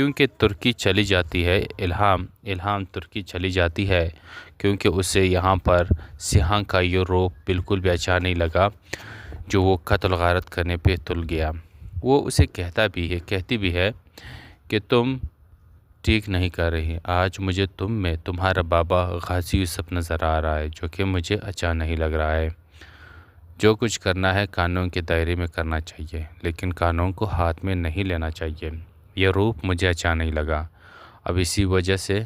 کیونکہ ترکی چلی جاتی ہے الہام ترکی چلی جاتی ہے کیونکہ اسے یہاں پر سیاحان کا یہ روپ بالکل بھی اچھا نہیں لگا جو وہ قتل غارت کرنے پہ تل گیا۔ وہ اسے کہتی بھی ہے کہ تم ٹھیک نہیں کر رہی، آج مجھے تم میں تمہارا بابا غازی یوسف نظر آ رہا ہے جو کہ مجھے اچھا نہیں لگ رہا ہے۔ جو کچھ کرنا ہے قانون کے دائرے میں کرنا چاہیے لیکن قانون کو ہاتھ میں نہیں لینا چاہیے، یہ روپ مجھے اچھا نہیں لگا۔ اب اسی وجہ سے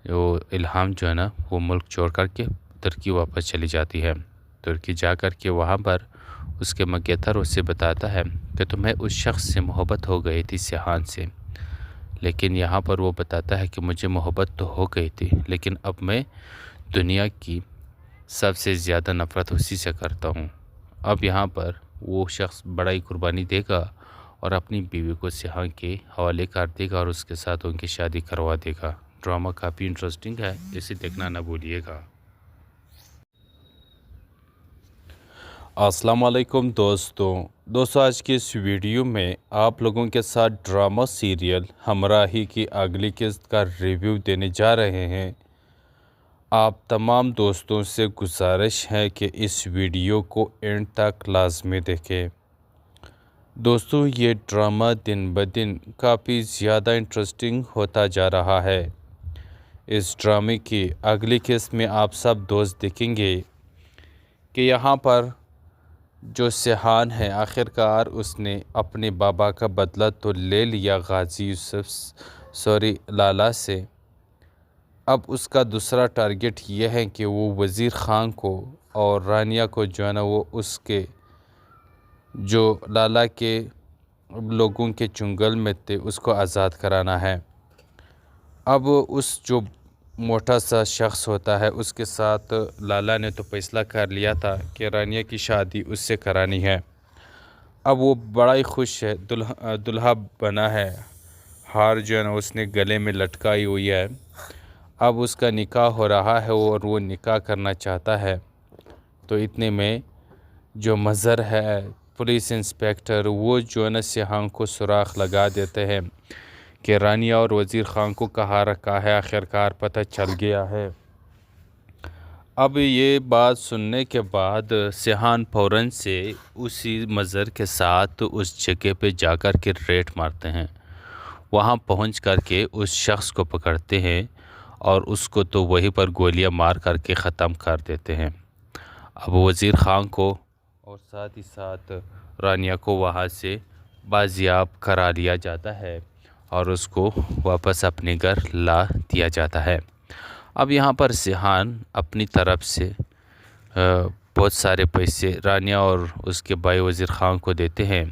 وہ الہام جو ہے نا وہ ملک چھوڑ کر کے ترکی واپس چلی جاتی ہے۔ ترکی جا کر کے وہاں پر اس کے مگیتھر اسے بتاتا ہے کہ تمہیں اس شخص سے محبت ہو گئی تھی سیاحان سے، لیکن یہاں پر وہ بتاتا ہے کہ مجھے محبت تو ہو گئی تھی لیکن اب میں دنیا کی سب سے زیادہ نفرت اسی سے کرتا ہوں۔ اب یہاں پر وہ شخص بڑا ہی قربانی دے گا اور اپنی بیوی کو سیاحان کے حوالے کر دے گا اور اس کے ساتھ ان کی شادی کروا دے گا۔ ڈرامہ کافی انٹرسٹنگ ہے، اسے دیکھنا نہ بھولیے گا۔ السلام علیکم دوستو آج کی اس ویڈیو میں آپ لوگوں کے ساتھ ڈرامہ سیریل ہمراہی کی اگلی قسط کا ریویو دینے جا رہے ہیں۔ آپ تمام دوستوں سے گزارش ہے کہ اس ویڈیو کو اینڈ تک لازمی دیکھیں۔ دوستو یہ ڈرامہ دن بدن کافی زیادہ انٹرسٹنگ ہوتا جا رہا ہے۔ اس ڈرامے کی اگلی قسط میں آپ سب دوست دیکھیں گے کہ یہاں پر جو سیاحان ہے آخرکار اس نے اپنے بابا کا بدلہ تو لے لیا غازی یوسف لالا سے۔ اب اس کا دوسرا ٹارگٹ یہ ہے کہ وہ وزیر خان کو اور رانیہ کو جو ہے نا وہ اس کے جو لالا کے لوگوں کے چنگل میں تھے اس کو آزاد کرانا ہے۔ اب اس جو موٹا سا شخص ہوتا ہے اس کے ساتھ لالا نے تو فیصلہ کر لیا تھا کہ رانیہ کی شادی اس سے کرانی ہے۔ اب وہ بڑا ہی خوش ہے، دلہا بنا ہے، ہار جو ہے نا اس نے گلے میں لٹکائی ہوئی ہے۔ اب اس کا نکاح ہو رہا ہے اور وہ نکاح کرنا چاہتا ہے، تو اتنے میں جو مظہر ہے پولیس انسپیکٹر وہ جو ہے نا سیاحان کو سراغ لگا دیتے ہیں کہ رانیہ اور وزیر خان کو کہاں رکھا ہے، آخرکار پتہ چل گیا ہے۔ اب یہ بات سننے کے بعد سیاحان فوراً سے اسی مظہر کے ساتھ اس جگہ پہ جا کر کے ریڈ مارتے ہیں، وہاں پہنچ کر کے اس شخص کو پکڑتے ہیں اور اس کو تو وہیں پر گولیاں مار کر کے ختم کر دیتے ہیں۔ اب وزیر خان کو اور ساتھ ہی ساتھ رانیہ کو وہاں سے بازیاب کرا لیا جاتا ہے اور اس کو واپس اپنے گھر لا دیا جاتا ہے۔ اب یہاں پر سیاحان اپنی طرف سے بہت سارے پیسے رانیہ اور اس کے بھائی وزیر خان کو دیتے ہیں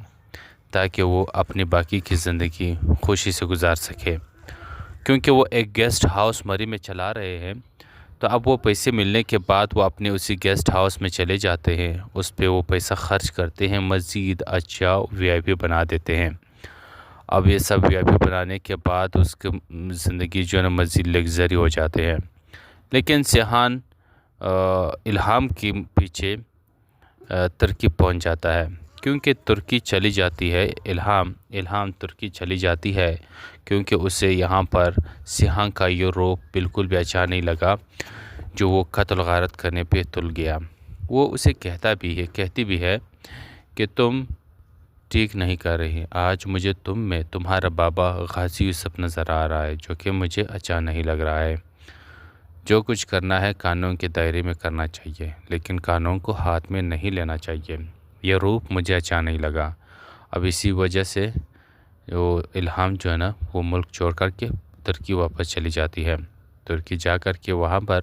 تاکہ وہ اپنی باقی کی زندگی خوشی سے گزار سکے، کیونکہ وہ ایک گیسٹ ہاؤس مری میں چلا رہے ہیں۔ تو اب وہ پیسے ملنے کے بعد وہ اپنے اسی گیسٹ ہاؤس میں چلے جاتے ہیں، اس پہ وہ پیسہ خرچ کرتے ہیں، مزید اچھا VIP بنا دیتے ہیں۔ اب یہ سب VIP بنانے کے بعد اس کی زندگی جو ہے نا مزید لگژری ہو جاتے ہیں، لیکن سیاحان الہام کے پیچھے ترکی پہنچ جاتا ہے کیونکہ ترکی چلی جاتی ہے الہام ترکی چلی جاتی ہے کیونکہ اسے یہاں پر سیاحان کا یہ روپ بالکل بھی اچھا نہیں لگا جو وہ قتل غارت کرنے پہ تل گیا۔ وہ اسے کہتی بھی ہے کہ تم ٹھیک نہیں کر رہی، آج مجھے تم میں تمہارا بابا غازی یوسف نظر آ رہا ہے جو کہ مجھے اچھا نہیں لگ رہا ہے۔ جو کچھ کرنا ہے قانون کے دائرے میں کرنا چاہیے لیکن قانون کو ہاتھ میں نہیں لینا چاہیے، یہ روپ مجھے اچھا نہیں لگا۔ اب اسی وجہ سے وہ الہام جو ہے نا وہ ملک چھوڑ کر کے ترکی واپس چلی جاتی ہے۔ ترکی جا کر کے وہاں پر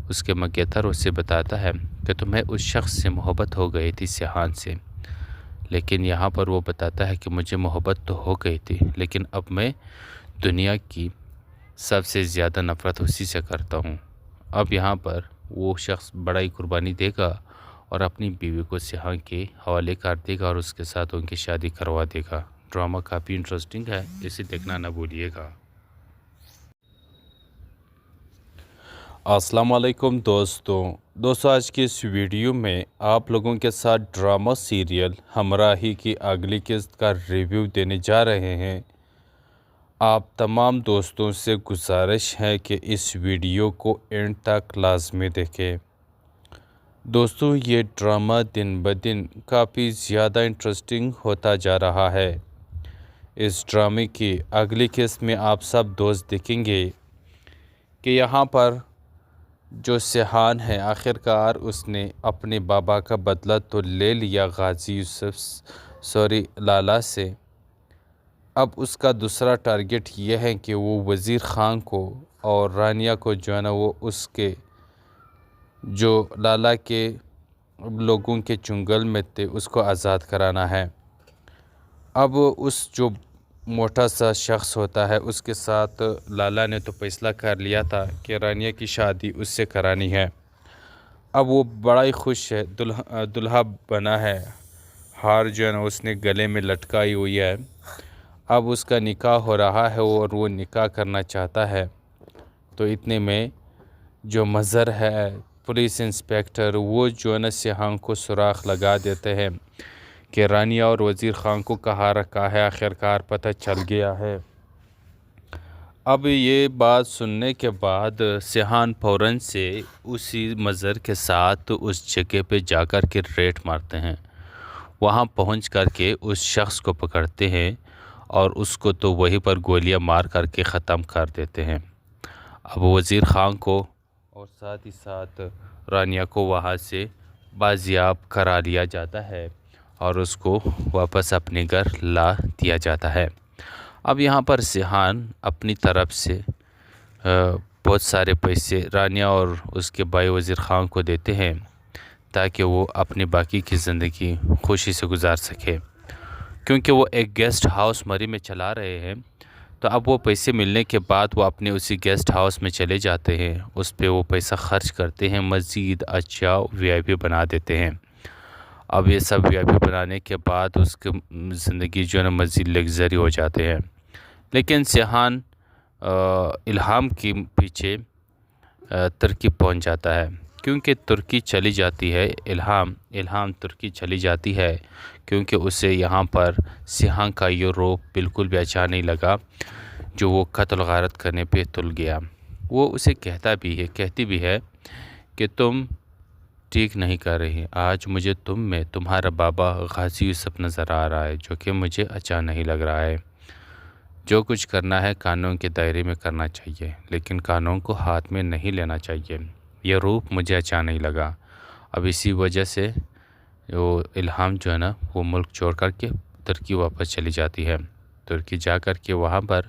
اس کے مگیتھر اسے بتاتا ہے کہ تمہیں اس شخص سے محبت ہو گئی تھی سیاحان سے، لیکن یہاں پر وہ بتاتا ہے کہ مجھے محبت تو ہو گئی تھی لیکن اب میں دنیا کی سب سے زیادہ نفرت اسی سے کرتا ہوں۔ اب یہاں پر وہ شخص بڑا ہی قربانی دے گا اور اپنی بیوی کو سیاحان کے حوالے کر دے گا اور اس کے ساتھ ان کی شادی کروا دے گا۔ ڈرامہ کافی انٹرسٹنگ ہے، اسے دیکھنا نہ بھولیے گا۔ السلام علیکم دوستو آج کی اس ویڈیو میں آپ لوگوں کے ساتھ ڈرامہ سیریل ہمراہی کی اگلی قسط کا ریویو دینے جا رہے ہیں۔ آپ تمام دوستوں سے گزارش ہے کہ اس ویڈیو کو اینڈ تک لازمی دیکھیں۔ دوستوں، یہ ڈرامہ دن بدن کافی زیادہ انٹرسٹنگ ہوتا جا رہا ہے۔ اس ڈرامے کی اگلی قسط میں آپ سب دوست دیکھیں گے کہ یہاں پر جو سیحان ہے، آخرکار اس نے اپنے بابا کا بدلہ تو لے لیا غازی لالہ سے۔ اب اس کا دوسرا ٹارگٹ یہ ہے کہ وہ وزیر خان کو اور رانیہ کو جو ہے نا وہ اس کے جو لالہ کے لوگوں کے چنگل میں تھے اس کو آزاد کرانا ہے۔ اب اس جو موٹا سا شخص ہوتا ہے اس کے ساتھ لالہ نے تو فیصلہ کر لیا تھا کہ رانیہ کی شادی اس سے کرانی ہے۔ اب وہ بڑا ہی خوش ہے، دلہا بنا ہے، ہار جو ہے نا اس نے گلے میں لٹکائی ہوئی ہے۔ اب اس کا نکاح ہو رہا ہے اور وہ نکاح کرنا چاہتا ہے، تو اتنے میں جو مظہر ہے پولیس انسپیکٹر وہ جو ہے نا سیحان کو سراغ لگا دیتے ہیں کہ رانیہ اور وزیر خان کو کہاں رکھا ہے، آخرکار پتہ چل گیا ہے۔ اب یہ بات سننے کے بعد سیحان فوراً سے اسی مظہر کے ساتھ اس جگہ پہ جا کر کے ریڈ مارتے ہیں، وہاں پہنچ کر کے اس شخص کو پکڑتے ہیں اور اس کو تو وہیں پر گولیاں مار کر کے ختم کر دیتے ہیں۔ اب وزیر خان کو اور ساتھ ہی ساتھ رانیہ کو وہاں سے بازیاب کرا لیا جاتا ہے اور اس کو واپس اپنے گھر لا دیا جاتا ہے۔ اب یہاں پر سیحان اپنی طرف سے بہت سارے پیسے رانیہ اور اس کے بھائی وزیر خان کو دیتے ہیں تاکہ وہ اپنی باقی کی زندگی خوشی سے گزار سکے، کیونکہ وہ ایک گیسٹ ہاؤس مری میں چلا رہے ہیں۔ تو اب وہ پیسے ملنے کے بعد وہ اپنے اسی گیسٹ ہاؤس میں چلے جاتے ہیں، اس پہ وہ پیسہ خرچ کرتے ہیں، مزید اچھا VIP بنا دیتے ہیں۔ اب یہ سب VIP بنانے کے بعد اس کی زندگی جو ہے نا مزید لگژری ہو جاتے ہیں، لیکن سیحان الہام کے پیچھے ترکی پہنچ جاتا ہے، کیونکہ ترکی چلی جاتی ہے، الہام ترکی چلی جاتی ہے، کیونکہ اسے یہاں پر سیحان کا یہ روپ بالکل بھی اچھا نہیں لگا جو وہ قتل غارت کرنے پہ تل گیا۔ وہ اسے کہتی بھی ہے کہ تم ٹھیک نہیں کر رہی، آج مجھے تم میں تمہارا بابا غازی یوسف نظر آ رہا ہے، جو کہ مجھے اچھا نہیں لگ رہا ہے۔ جو کچھ کرنا ہے قانون کے دائرے میں کرنا چاہیے، لیکن قانون کو ہاتھ میں نہیں لینا چاہیے۔ یہ روپ مجھے اچھا نہیں لگا۔ اب اسی وجہ سے وہ الہام جو ہے نا وہ ملک چھوڑ کر کے ترکی واپس چلی جاتی ہے۔ ترکی جا کر کے وہاں پر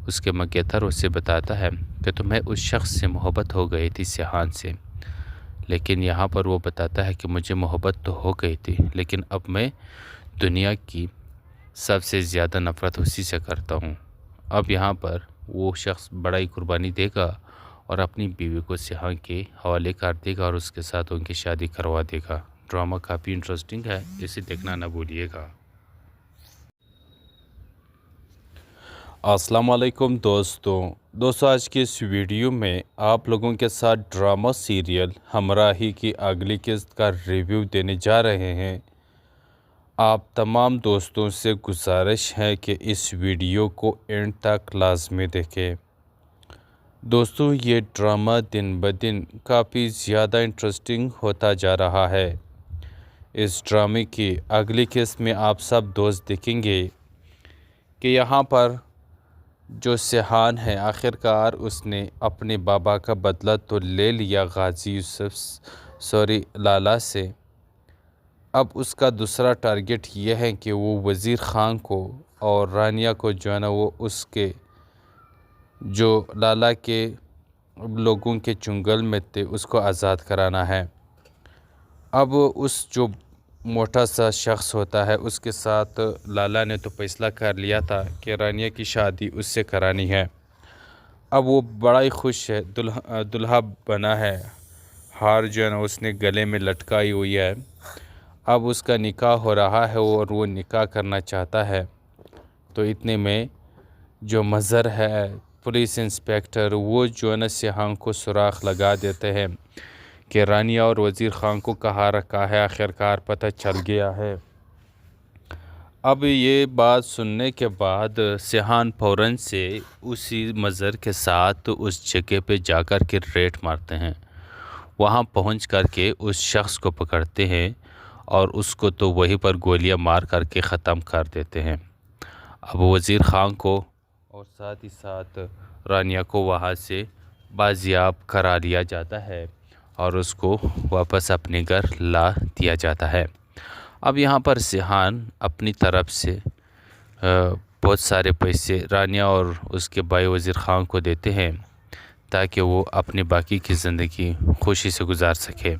اس کے مگیتھر اسے بتاتا ہے کہ تمہیں اس شخص سے محبت ہو گئی تھی، سیحان سے، لیکن یہاں پر وہ بتاتا ہے کہ مجھے محبت تو ہو گئی تھی، لیکن اب میں دنیا کی سب سے زیادہ نفرت اسی سے کرتا ہوں۔ اب یہاں پر وہ شخص بڑا ہی قربانی دے گا اور اپنی بیوی کو سیحان کے حوالے کر دے گا اور اس کے ساتھ ان کی شادی کروا دے گا۔ ڈرامہ کافی انٹرسٹنگ ہے، اسے دیکھنا نہ بھولیے گا۔ السلام علیکم دوستوں، آج کی اس ویڈیو میں آپ لوگوں کے ساتھ ڈرامہ سیریل ہمراہی کی اگلی قسط کا ریویو دینے جا رہے ہیں۔ آپ تمام دوستوں سے گزارش ہے کہ اس ویڈیو کو اینڈ تک لازمی دیکھیں۔ دوستوں، یہ ڈرامہ دن بدن کافی زیادہ انٹرسٹنگ ہوتا جا رہا ہے۔ اس ڈرامے کی اگلی قسط میں آپ سب دوست دیکھیں گے کہ یہاں پر جو سیحان ہے، آخرکار اس نے اپنے بابا کا بدلہ تو لے لیا غازی لالہ سے۔ اب اس کا دوسرا ٹارگٹ یہ ہے کہ وہ وزیر خان کو اور رانیہ کو جو ہے نا وہ اس کے جو لالہ کے لوگوں کے چنگل میں تھے اس کو آزاد کرانا ہے۔ اب اس جو موٹا سا شخص ہوتا ہے اس کے ساتھ لالہ نے تو فیصلہ کر لیا تھا کہ رانیہ کی شادی اس سے کرانی ہے۔ اب وہ بڑا ہی خوش ہے، دلہا بنا ہے، ہار جو ہے نا اس نے گلے میں لٹکائی ہوئی ہے۔ اب اس کا نکاح ہو رہا ہے اور وہ نکاح کرنا چاہتا ہے، تو اتنے میں جو مظہر ہے پولیس انسپیکٹر وہ جو ہے نا سیحان کو سراغ لگا دیتے ہیں کہ رانیہ اور وزیر خان کو کہاں رکھا ہے، آخرکار پتہ چل گیا ہے۔ اب یہ بات سننے کے بعد سیحان فوراً سے اسی مظہر کے ساتھ اس جگہ پہ جا کر کے ریڈ مارتے ہیں۔ وہاں پہنچ کر کے اس شخص کو پکڑتے ہیں اور اس کو تو وہیں پر گولیاں مار کر کے ختم کر دیتے ہیں۔ اب وزیر خان کو اور ساتھ ہی ساتھ رانیہ کو وہاں سے بازیاب کرا لیا جاتا ہے اور اس کو واپس اپنے گھر لا دیا جاتا ہے۔ اب یہاں پر سیحان اپنی طرف سے بہت سارے پیسے رانیہ اور اس کے بھائی وزیر خان کو دیتے ہیں تاکہ وہ اپنی باقی کی زندگی خوشی سے گزار سکے،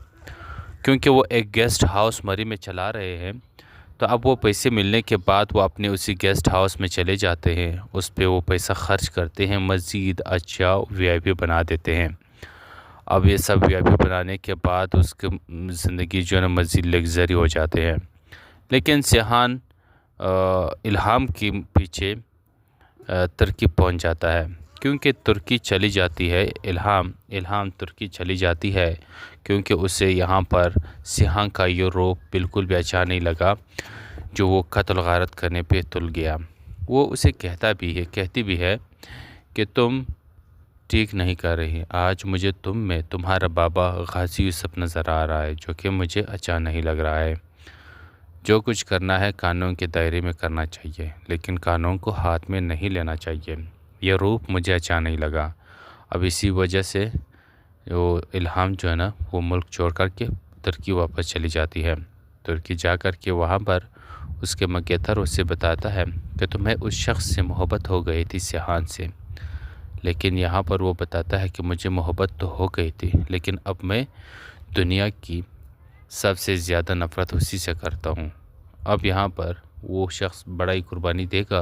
کیونکہ وہ ایک گیسٹ ہاؤس مری میں چلا رہے ہیں۔ تو اب وہ پیسے ملنے کے بعد وہ اپنے اسی گیسٹ ہاؤس میں چلے جاتے ہیں، اس پہ وہ پیسہ خرچ کرتے ہیں، مزید اچھا وی آئی پی بنا دیتے ہیں۔ اب یہ سب وی آئی پی بنانے کے بعد اس کی زندگی جو ہے نا مزید لگژری ہو جاتے ہیں۔ لیکن سیحان الہام کے پیچھے ترکی پہنچ جاتا ہے، کیونکہ ترکی چلی جاتی ہے الہام ترکی چلی جاتی ہے، کیونکہ اسے یہاں پر سیحان کا یہ روپ بالکل بھی اچھا نہیں لگا جو وہ قتل غارت کرنے پہ تل گیا۔ وہ اسے کہتی بھی ہے کہ تم ٹھیک نہیں کر رہی، آج مجھے تم میں تمہارا بابا غازی یوسف نظر آ رہا ہے، جو کہ مجھے اچھا نہیں لگ رہا ہے۔ جو کچھ کرنا ہے قانون کے دائرے میں کرنا چاہیے، لیکن قانون کو ہاتھ میں نہیں لینا چاہیے۔ یہ روپ مجھے اچھا نہیں لگا۔ اب اسی وجہ سے وہ الہام جو ہے نا وہ ملک چھوڑ کر کے ترکی واپس چلی جاتی ہے۔ ترکی جا کر کے وہاں پر اس کے مگیتر اسے بتاتا ہے کہ تمہیں اس شخص سے محبت ہو گئی تھی، سیحان سے، لیکن یہاں پر وہ بتاتا ہے کہ مجھے محبت تو ہو گئی تھی، لیکن اب میں دنیا کی سب سے زیادہ نفرت اسی سے کرتا ہوں۔ اب یہاں پر وہ شخص بڑا ہی قربانی دے گا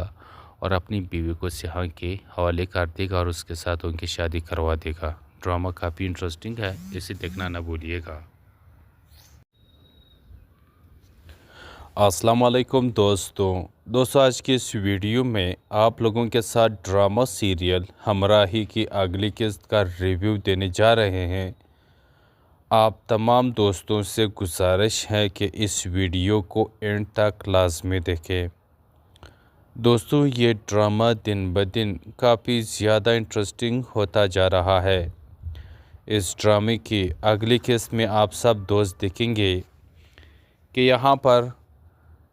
اور اپنی بیوی کو سیحان کے حوالے کر دے گا اور اس کے ساتھ ان کی شادی کروا دے گا۔ ڈرامہ کافی انٹرسٹنگ ہے، اسے دیکھنا نہ بھولیے گا۔ السلام علیکم دوستو آج کی اس ویڈیو میں آپ لوگوں کے ساتھ ڈرامہ سیریل ہمراہی کی اگلی قسط کا ریویو دینے جا رہے ہیں۔ آپ تمام دوستوں سے گزارش ہے کہ اس ویڈیو کو اینڈ تک لازمی دیکھیں۔ دوستو یہ ڈرامہ دن بدن کافی زیادہ انٹرسٹنگ ہوتا جا رہا ہے۔ اس ڈرامے کی اگلی قسط میں آپ سب دوست دیکھیں گے کہ یہاں پر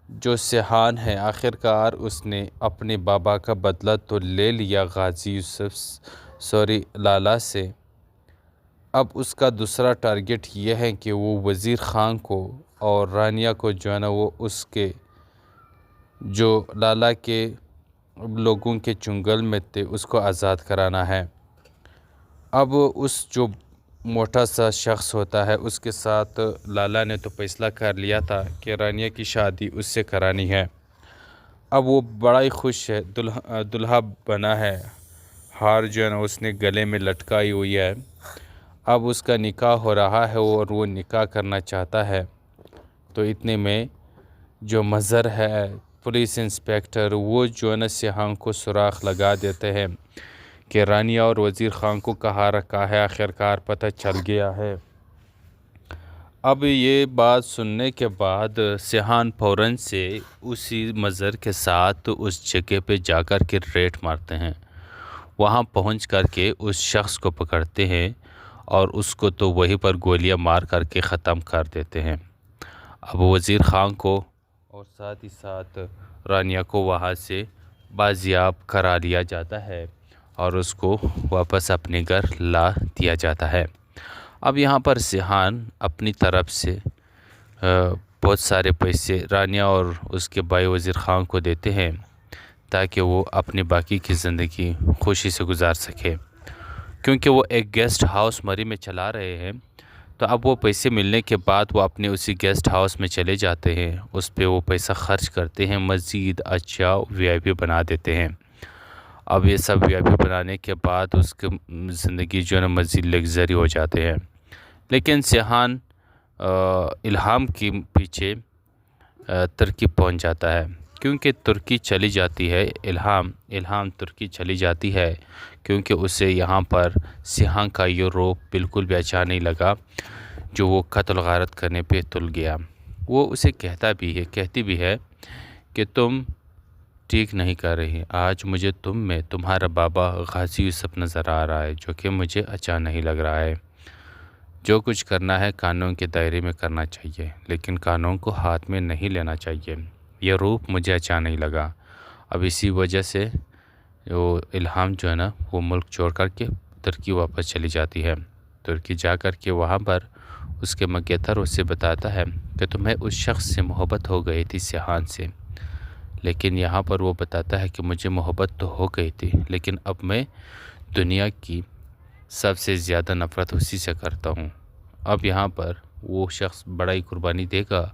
جو سیحان ہے آخرکار اس نے اپنے بابا کا بدلہ تو لے لیا غازی یوسف لالا سے۔ اب اس کا دوسرا ٹارگٹ یہ ہے کہ وہ وزیر خان کو اور رانیہ کو جو ہے نا وہ اس کے جو لالا کے لوگوں کے چنگل میں تھے اس کو آزاد کرانا ہے۔ اب اس جو موٹا سا شخص ہوتا ہے اس کے ساتھ لالا نے تو فیصلہ کر لیا تھا کہ رانیہ کی شادی اس سے کرانی ہے۔ اب وہ بڑا ہی خوش ہے، دلہا بنا ہے، ہار جو ہے نا اس نے گلے میں لٹکائی ہوئی ہے۔ اب اس کا نکاح ہو رہا ہے اور وہ نکاح کرنا چاہتا ہے، تو اتنے میں جو مظہر ہے پولیس انسپیکٹر وہ جو ہے نا سیحان کو سراغ لگا دیتے ہیں کہ رانیہ اور وزیر خان کو کہاں رکھا ہے، آخرکار پتہ چل گیا ہے۔ اب یہ بات سننے کے بعد سیحان فوراً سے اسی مظہر کے ساتھ اس جگہ پہ جا کر کے ریڈ مارتے ہیں۔ وہاں پہنچ کر کے اس شخص کو پکڑتے ہیں اور اس کو تو وہیں پر گولیاں مار کر کے ختم کر دیتے ہیں۔ اب وزیر خان کو اور ساتھ ہی ساتھ رانیہ کو وہاں سے بازیاب کرا لیا جاتا ہے اور اس کو واپس اپنے گھر لا دیا جاتا ہے۔ اب یہاں پر سیحان اپنی طرف سے بہت سارے پیسے رانیہ اور اس کے بھائی وزیر خان کو دیتے ہیں تاکہ وہ اپنی باقی کی زندگی خوشی سے گزار سکے، کیونکہ وہ ایک گیسٹ ہاؤس مری میں چلا رہے ہیں۔ تو اب وہ پیسے ملنے کے بعد وہ اپنے اسی گیسٹ ہاؤس میں چلے جاتے ہیں، اس پہ وہ پیسہ خرچ کرتے ہیں، مزید اچھا وی آئی پی بنا دیتے ہیں۔ اب یہ سب وی آئی پی بنانے کے بعد اس کی زندگی جو ہے نا مزید لگژری ہو جاتے ہیں۔ لیکن سیحان الہام کے پیچھے ترکی پہنچ جاتا ہے، کیونکہ ترکی چلی جاتی ہے الہام ترکی چلی جاتی ہے، کیونکہ اسے یہاں پر سیحان کا یہ روپ بالکل بھی اچھا نہیں لگا جو وہ قتل غارت کرنے پہ تل گیا۔ وہ اسے کہتی بھی ہے کہ تم ٹھیک نہیں کر رہی۔ آج مجھے تم میں تمہارا بابا غازی یوسف نظر آ رہا ہے، جو کہ مجھے اچھا نہیں لگ رہا ہے۔ جو کچھ کرنا ہے قانون کے دائرے میں کرنا چاہیے، لیکن قانون کو ہاتھ میں نہیں لینا چاہیے۔ یہ روپ مجھے اچھا نہیں لگا۔ اب اسی وجہ سے وہ الہام جو ہے نا وہ ملک چھوڑ کر کے ترکی واپس چلی جاتی ہے۔ ترکی جا کر کے وہاں پر اس کے مگیتھر اس سے بتاتا ہے کہ تمہیں اس شخص سے محبت ہو گئی تھی، سیحان سے، لیکن یہاں پر وہ بتاتا ہے کہ مجھے محبت تو ہو گئی تھی، لیکن اب میں دنیا کی سب سے زیادہ نفرت اسی سے کرتا ہوں۔ اب یہاں پر وہ شخص بڑا ہی قربانی دے گا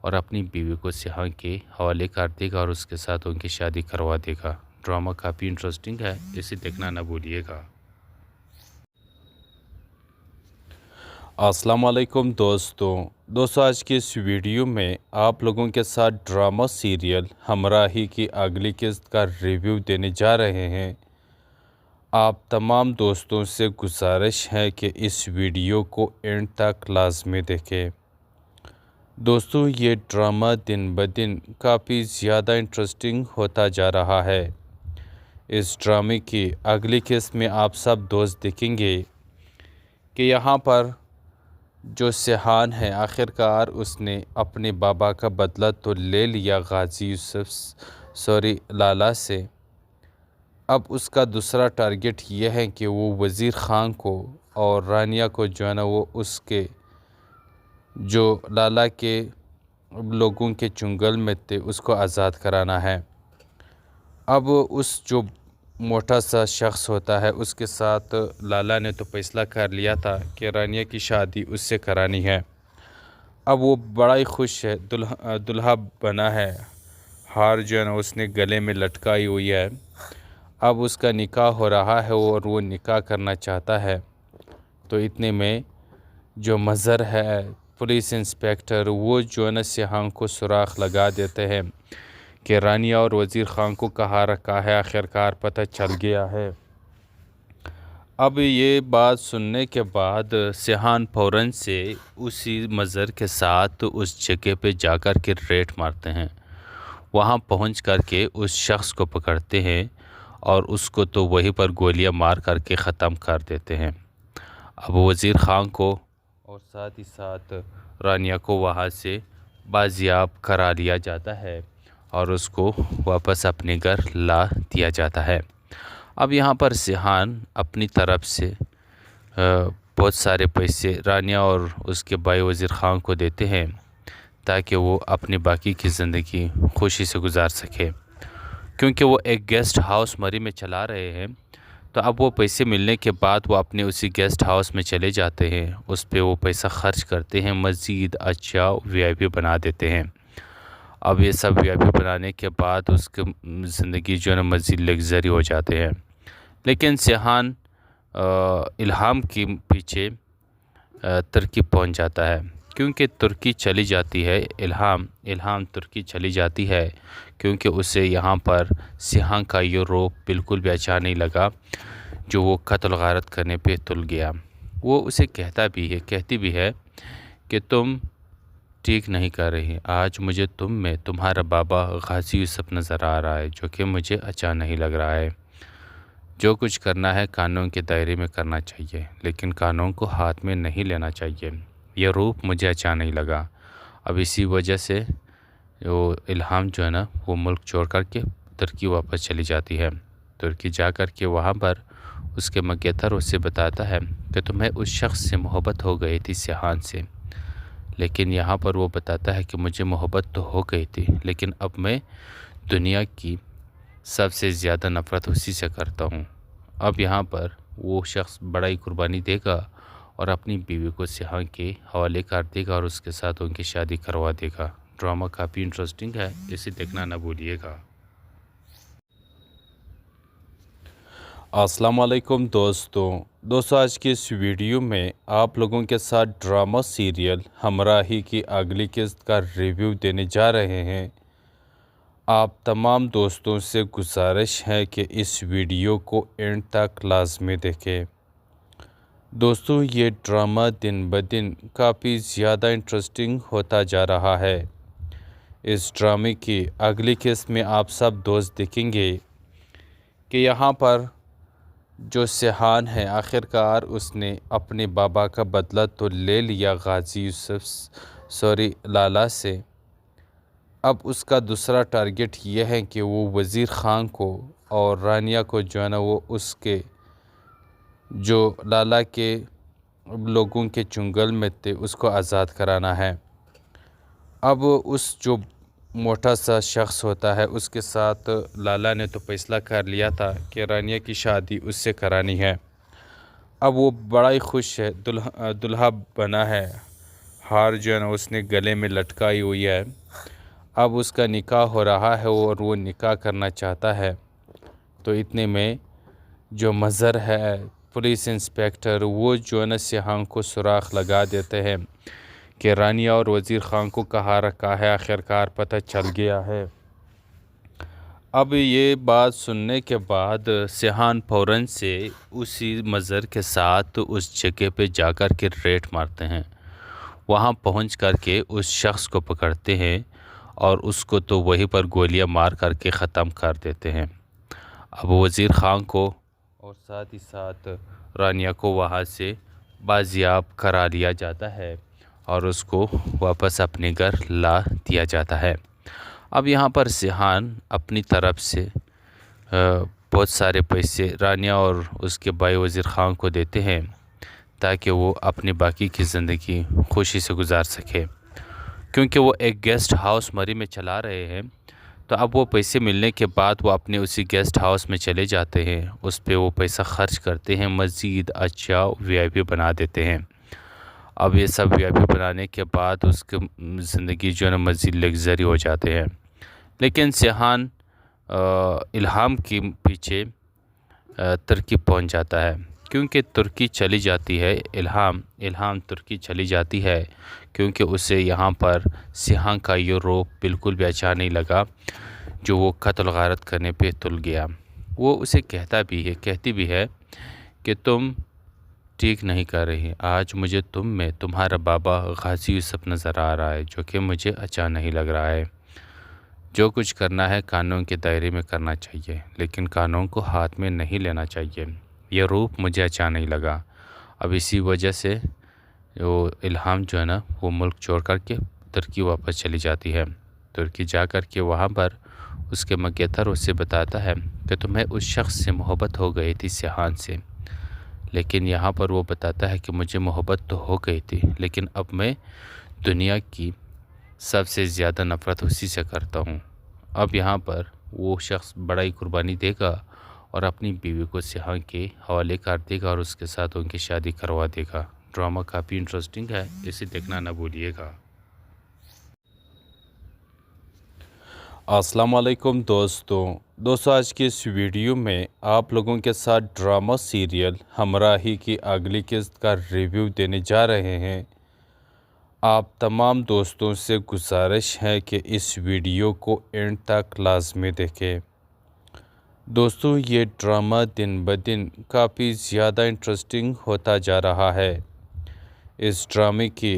اور اپنی بیوی کو سیحان کے حوالے کر دے گا اور اس کے ساتھ ان کی شادی کروا دے گا۔ ڈرامہ کافی انٹرسٹنگ ہے، اسے دیکھنا نہ بھولیے گا۔ السلام علیکم دوستو آج کی اس ویڈیو میں آپ لوگوں کے ساتھ ڈرامہ سیریل ہمراہی کی اگلی قسط کا ریویو دینے جا رہے ہیں۔ آپ تمام دوستوں سے گزارش ہے کہ اس ویڈیو کو اینڈ تک لازمی دیکھیں۔ دوستو یہ ڈرامہ دن بدن کافی زیادہ انٹرسٹنگ ہوتا جا رہا ہے۔ اس ڈرامے کی اگلی قسط میں آپ سب دوست دیکھیں گے کہ یہاں پر جو سیحان ہے آخرکار اس نے اپنے بابا کا بدلہ تو لے لیا غازی یوسف لالا سے۔ اب اس کا دوسرا ٹارگٹ یہ ہے کہ وہ وزیر خان کو اور رانیہ کو جو ہے نا وہ اس کے جو لالا کے لوگوں کے چنگل میں تھے اس کو آزاد کرانا ہے۔ اب اس جو موٹا سا شخص ہوتا ہے اس کے ساتھ لالا نے تو فیصلہ کر لیا تھا کہ رانیہ کی شادی اس سے کرانی ہے۔ اب وہ بڑا ہی خوش ہے، دلہا بنا ہے، ہار جو ہے نا اس نے گلے میں لٹکائی ہوئی ہے۔ اب اس کا نکاح ہو رہا ہے اور وہ نکاح کرنا چاہتا ہے، تو اتنے میں جو مظہر ہے پولیس انسپیکٹر وہ جو ہے نا سیحان کو سراغ لگا دیتے ہیں کہ رانیہ اور وزیر خان کو کہاں رکھا ہے، آخرکار پتہ چل گیا ہے۔ اب یہ بات سننے کے بعد سیحان فوراً سے اسی مظہر کے ساتھ اس جگہ پہ جا کر کے ریڈ مارتے ہیں۔ وہاں پہنچ کر کے اس شخص کو پکڑتے ہیں اور اس کو تو وہیں پر گولیاں مار کر کے ختم کر دیتے ہیں۔ اب وزیر خان کو اور ساتھ ہی ساتھ رانیہ کو وہاں سے بازیاب کرا لیا جاتا ہے اور اس کو واپس اپنے گھر لا دیا جاتا ہے۔ اب یہاں پر سیحان اپنی طرف سے بہت سارے پیسے رانیہ اور اس کے بھائی وزیر خان کو دیتے ہیں تاکہ وہ اپنی باقی کی زندگی خوشی سے گزار سکے، کیونکہ وہ ایک گیسٹ ہاؤس مری میں چلا رہے ہیں۔ تو اب وہ پیسے ملنے کے بعد وہ اپنے اسی گیسٹ ہاؤس میں چلے جاتے ہیں، اس پہ وہ پیسہ خرچ کرتے ہیں، مزید اچھا VIP بنا دیتے ہیں۔ اب یہ سب VIP بنانے کے بعد اس کی زندگی جو ہے نا مزید لگژری ہو جاتے ہیں۔ لیکن سیحان الہام کے پیچھے ترکی پہنچ جاتا ہے، کیونکہ ترکی چلی جاتی ہے الہام ترکی چلی جاتی ہے کیونکہ اسے یہاں پر سیحان کا یہ روپ بالکل بھی اچھا نہیں لگا جو وہ قتل غارت کرنے پہ تل گیا۔ وہ اسے کہتی بھی ہے کہ تم ٹھیک نہیں کر رہی۔ آج مجھے تم میں تمہارا بابا غازی یوسف نظر آ رہا ہے، جو کہ مجھے اچھا نہیں لگ رہا ہے۔ جو کچھ کرنا ہے قانون کے دائرے میں کرنا چاہیے، لیکن قانون کو ہاتھ میں نہیں لینا چاہیے۔ یہ روپ مجھے اچھا نہیں لگا۔ اب اسی وجہ سے وہ الہام جو ہے نا وہ ملک چھوڑ کر کے ترکی واپس چلی جاتی ہے۔ ترکی جا کر کے وہاں پر اس کے مگیتھر اس سے بتاتا ہے کہ تمہیں اس شخص سے محبت ہو گئی تھی، سیحان سے، لیکن یہاں پر وہ بتاتا ہے کہ مجھے محبت تو ہو گئی تھی، لیکن اب میں دنیا کی سب سے زیادہ نفرت اسی سے کرتا ہوں۔ اب یہاں پر وہ شخص بڑا ہی قربانی دے گا اور اپنی بیوی کو سیحان کے حوالے کر دے گا اور اس کے ساتھ ان کی شادی کروا دے گا۔ ڈرامہ کافی انٹرسٹنگ ہے، اسے دیکھنا نہ بھولیے گا۔ السلام علیکم دوستو آج کی اس ویڈیو میں آپ لوگوں کے ساتھ ڈرامہ سیریل ہمراہی کی اگلی قسط کا ریویو دینے جا رہے ہیں۔ آپ تمام دوستوں سے گزارش ہے کہ اس ویڈیو کو اینڈ تک لازمی دیکھیں۔ دوستو یہ ڈرامہ دن بدن کافی زیادہ انٹرسٹنگ ہوتا جا رہا ہے۔ اس ڈرامے کی اگلی قسط میں آپ سب دوست دیکھیں گے کہ یہاں پر جو سیحان ہے آخرکار اس نے اپنے بابا کا بدلہ تو لے لیا غازی لالا سے۔ اب اس کا دوسرا ٹارگٹ یہ ہے کہ وہ وزیر خان کو اور رانیہ کو جو ہے نا وہ اس کے جو لالا کے لوگوں کے چنگل میں تھے اس کو آزاد کرانا ہے۔ اب اس جو موٹا سا شخص ہوتا ہے اس کے ساتھ لالا نے تو فیصلہ کر لیا تھا کہ رانیہ کی شادی اس سے کرانی ہے۔ اب وہ بڑا ہی خوش ہے، دلہا بنا ہے، ہار جو ہے نا اس نے گلے میں لٹکائی ہوئی ہے۔ اب اس کا نکاح ہو رہا ہے اور وہ نکاح کرنا چاہتا ہے، تو اتنے میں جو مظہر ہے پولیس انسپیکٹر وہ جو ہے نا سیحان کو سراغ لگا دیتے ہیں کہ رانیہ اور وزیر خان کو کہاں رکھا ہے، آخرکار پتہ چل گیا ہے۔ اب یہ بات سننے کے بعد سیحان فوراً سے اسی مظہر کے ساتھ اس جگہ پہ جا کر کے ریڈ مارتے ہیں، وہاں پہنچ کر کے اس شخص کو پکڑتے ہیں اور اس کو تو وہیں پر گولیاں مار کر کے ختم کر دیتے ہیں۔ اب وزیر خان کو اور ساتھ ہی ساتھ رانیہ کو وہاں سے بازیاب کرا لیا جاتا ہے اور اس کو واپس اپنے گھر لا دیا جاتا ہے۔ اب یہاں پر سیحان اپنی طرف سے بہت سارے پیسے رانیہ اور اس کے بھائی وزیر خان کو دیتے ہیں تاکہ وہ اپنی باقی کی زندگی خوشی سے گزار سکے، کیونکہ وہ ایک گیسٹ ہاؤس مری میں چلا رہے ہیں۔ تو اب وہ پیسے ملنے کے بعد وہ اپنے اسی گیسٹ ہاؤس میں چلے جاتے ہیں، اس پہ وہ پیسہ خرچ کرتے ہیں، مزید اچھا VIP بنا دیتے ہیں۔ اب یہ سب VIP بنانے کے بعد اس کی زندگی جو ہے نا مزید لگژری ہو جاتے ہیں، لیکن سیحان الہام کے پیچھے ترکی پہنچ جاتا ہے، کیونکہ ترکی چلی جاتی ہے، الہام ترکی چلی جاتی ہے کیونکہ اسے یہاں پر سیحان کا یہ روپ بالکل بھی اچھا نہیں لگا جو وہ قتل غارت کرنے پہ تل گیا۔ وہ اسے کہتی بھی ہے کہ تم ٹھیک نہیں کر رہی، آج مجھے تم میں تمہارا بابا غازی یوسف نظر آ رہا ہے جو کہ مجھے اچھا نہیں لگ رہا ہے۔ جو کچھ کرنا ہے قانون کے دائرے میں کرنا چاہیے، لیکن قانون کو ہاتھ میں نہیں لینا چاہیے، یہ روپ مجھے اچھا نہیں لگا۔ اب اسی وجہ سے وہ الہام جو ہے نا وہ ملک چھوڑ کر کے ترکی واپس چلی جاتی ہے۔ ترکی جا کر کے وہاں پر اس کے مگیتھر اسے بتاتا ہے کہ تمہیں اس شخص سے محبت ہو گئی تھی، سیحان سے، لیکن یہاں پر وہ بتاتا ہے کہ مجھے محبت تو ہو گئی تھی لیکن اب میں دنیا کی سب سے زیادہ نفرت اسی سے کرتا ہوں۔ اب یہاں پر وہ شخص بڑا ہی قربانی دے گا اور اپنی بیوی کو سیحان کے حوالے کر دے گا اور اس کے ساتھ ان کی شادی کروا دے گا۔ ڈرامہ کافی انٹرسٹنگ ہے، اسے دیکھنا نہ بھولیے گا۔ السلام علیکم دوستو آج کی اس ویڈیو میں آپ لوگوں کے ساتھ ڈرامہ سیریل ہمراہی کی اگلی قسط کا ریویو دینے جا رہے ہیں۔ آپ تمام دوستوں سے گزارش ہے کہ اس ویڈیو کو اینڈ تک لازمی دیکھیں۔ دوستو یہ ڈرامہ دن بدن کافی زیادہ انٹرسٹنگ ہوتا جا رہا ہے۔ اس ڈرامے کی